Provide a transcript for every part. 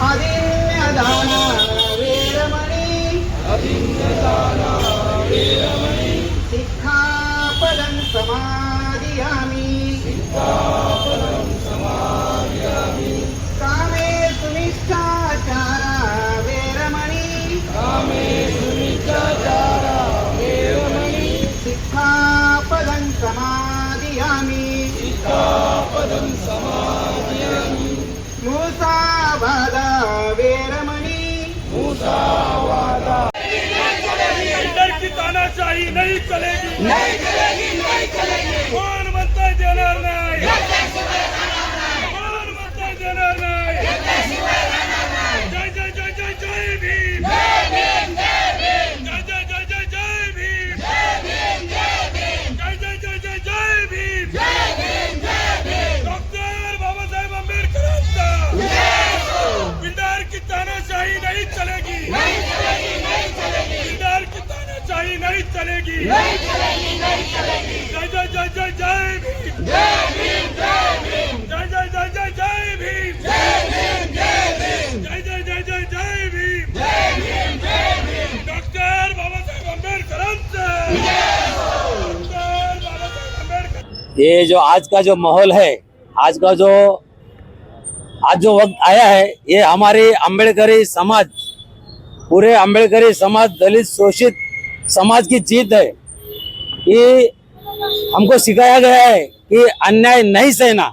अदिन्यदाना वेरमणि सिक्खापदं समादियामि कामेषु मिथ्याचारा वेरमणि सिक्खापदं समादियामि मुसावादा वेरमणि builder की तानाशाही नहीं चलेगी, कौन म्हणतंय देणार नाही, कौन म्हणतंय देणार नाही। जय जय जय जय जय भीम, जय जय जय जय जय भीम, जय जय जय जय जय भीम। डॉक्टर बाबासाहेब आंबेडकरांचा बिल्डर की तानाशाही नहीं चलेगी, बिल्डर की तानाशाही नहीं चलेगी। जय जय जय जय जय भीम, जय जय जय जय जय भीम, जय जय जय जय जय भीम। डॉक्टर बाबासाहेब आंबेडकरांचा, डॉक्टर बाबासाहेब आंबेडकर। ये जो आज का जो माहौल है, आज जो वक्त आया है, ये हमारे अम्बेडकरी समाज, पूरे अम्बेडकरी समाज, दलित शोषित समाज की जीत है। ये हमको सिखाया गया है कि अन्याय नहीं सहना।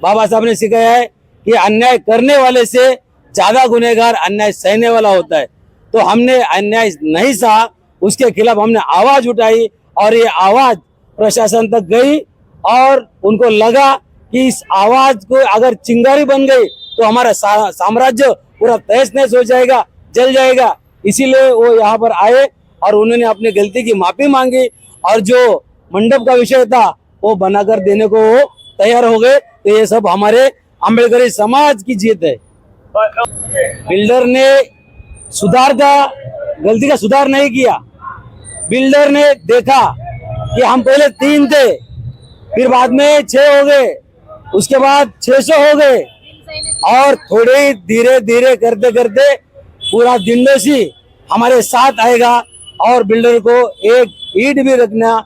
बाबा साहब ने सिखाया है कि अन्याय करने वाले से ज्यादा गुनहगार अन्याय सहने वाला होता है। तो हमने अन्याय नहीं सहा, उसके खिलाफ हमने आवाज उठाई और ये आवाज प्रशासन तक गई और उनको लगा कि इस आवाज को अगर चिंगारी बन गई तो हमारा साम्राज्य पूरा तहस नहस हो जाएगा, जल जाएगा। इसीलिए वो यहाँ पर आए और उन्होंने अपनी गलती की माफी मांगी और जो मंडप का विषय था वो बनाकर देने को वो तैयार हो गए। तो ये सब हमारे अम्बेडकरी समाज की जीत है। बिल्डर ने गलती का सुधार नहीं किया। बिल्डर ने देखा कि हम पहले 3 थे, फिर बाद में 6 हो गए, उसके बाद 600 हो गए और थोड़े धीरे धीरे करते करते पूरा दिंडोशी हमारे साथ आएगा और बिल्डर को एक ईंट भी रखना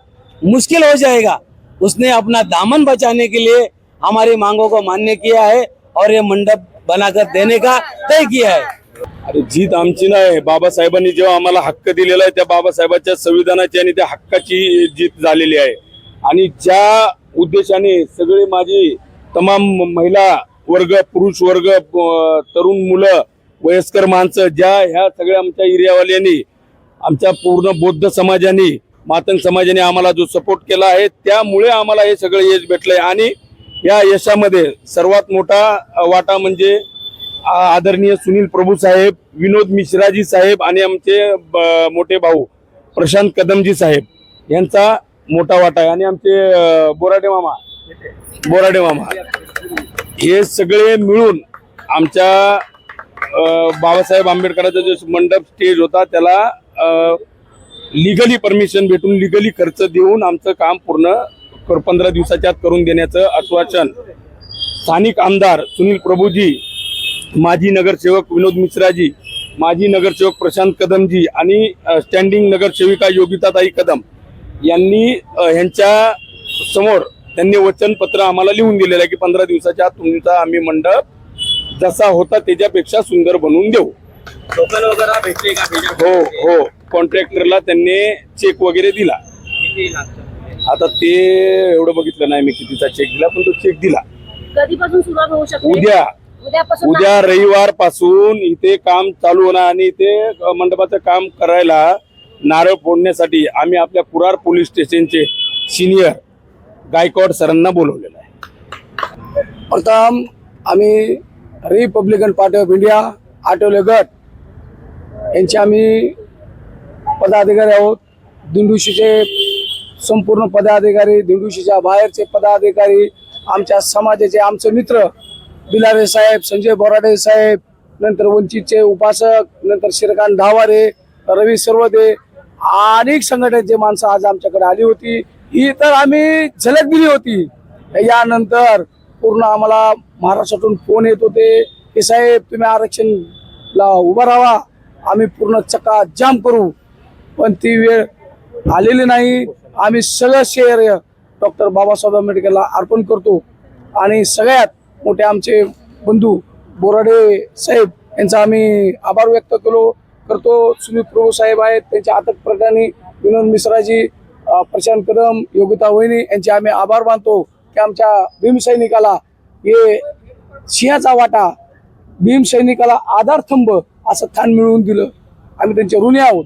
मुश्किल हो जाएगा। उसने अपना दामन बचाने के लिए हमारी मांगों को मान्य किया है और ये मंडप बनाकर देने का तय किया है। अरे जीत आमची नाही, बाबासाहेबांनी जेव्हा आम्हाला हक्क दिलेला आहे त्या बाबासाहेबांच्या संविधानाची आणि त्या हक्काची जीत झालेली आहे। आणि ज्या उद्देशाने सगळे माझी तमाम महिला वर्ग, पुरुष वर्ग, तरुण मुलं, वयस्कर माणसं, ज्या ह्या सगळ्या आमच्या एरियावाल्यांनी, आमच्या पूर्ण बौद्ध समाजाने, मातंग समाजाने आम्हाला जो सपोर्ट केला आहे त्यामुळे आम्हाला हे सगळं यश भेटलंय। आणि या यशामध्ये सर्वात मोठा वाटा म्हणजे आदरणीय सुनील प्रभू साहेब, विनोद मिश्राजी साहेब आणि आमचे मोठे भाऊ प्रशांत कदमजी साहेब यांचा मोठा वाटा आहे। आणि आमचे बोराडे मामा हे सगळे मिळून आमच्या बाबासाहेब आंबेडकरांचा जो मंडप स्टेज होता त्याला लीगली परमिशन भेटून, लीगली खर्च देऊन आमचं काम पूर्ण 15 दिवसाच्या आत करून देण्याचं आश्वासन स्थानिक आमदार सुनील प्रभूजी, माजी नगरसेवक विनोद मिश्राजी, माजी नगरसेवक प्रशांत कदमजी आणि स्टँडिंग नगरसेविका योगिताताई कदम यांनी ह्यांच्या समोर त्यांनी वचनपत्र आम्हाला लिहून दिलेलं आहे की 15 दिवसाच्या आत तुमचा आम्ही मंडप जसा होता त्याच्यापेक्षा सुंदर बनवून देऊ। टोकन वगैरे भेटले का? हो, कॉन्ट्रॅक्टरला त्यांनी चेक वगैरे दिला। आता ते एवढं बघितलं नाही मी कितीचा चेक दिला, पण तो चेक दिला। कधीपासून सुरुवात होऊ शकते? उद्या रविवार पासून इथे काम चालू होणार आणि इथे मंडपाचं काम करायला नारळ फोडण्यासाठी आम्ही आपल्या कुरार पोलीस स्टेशनचे सिनियर गायकवाड सरांना बोलवलेलं आहे। प्रथम आम्ही Republican party of India Athawale गट यांचे आम्ही पदाधिकारी आहोत। दिंडोशीचे संपूर्ण पदाधिकारी, दिंडोशीच्या बाहेरचे पदाधिकारी, आमच्या समाजाचे आमचे मित्र बिलारे साहेब, संजय बोराडे साहेब, नंतर वंचितचे उपासक, नंतर श्रीकांत धावारे, रवी सर्वदे, अनेक संघटनेचे माणसं आज आमच्याकडे आली होती। ही तर आम्ही झलक दिली होती। यानंतर पूर्ण आम्हाला महाराष्ट्रातून फोन येत होते की साहेब तुम्ही आरक्षणला उभा राहा, आम्ही पूर्ण चक्का जाम करू. पण ती वेळ आलेली नाही. आम्ही सगळं श्रेय डॉक्टर बाबासाहेब आंबेडकरला अर्पण करतो. आणि सगळ्यात मोठे आमचे बंधू बोराडे साहेब यांचा आम्ही आभार व्यक्त करतो. सुमित प्रभू साहेब आहेत, त्यांच्या अथक प्रकाराने विनोद मिश्राजी, प्रशांत कदम, योगिता वहिनी यांचे आम्ही आभार मानतो की आमच्या भीमसैनिकाला हे सिंहाचा वाटा, भीमसैनिकाला आधारस्तंभ असं स्थान मिळवून दिलं. आम्ही त्यांचे ऋणी आहोत.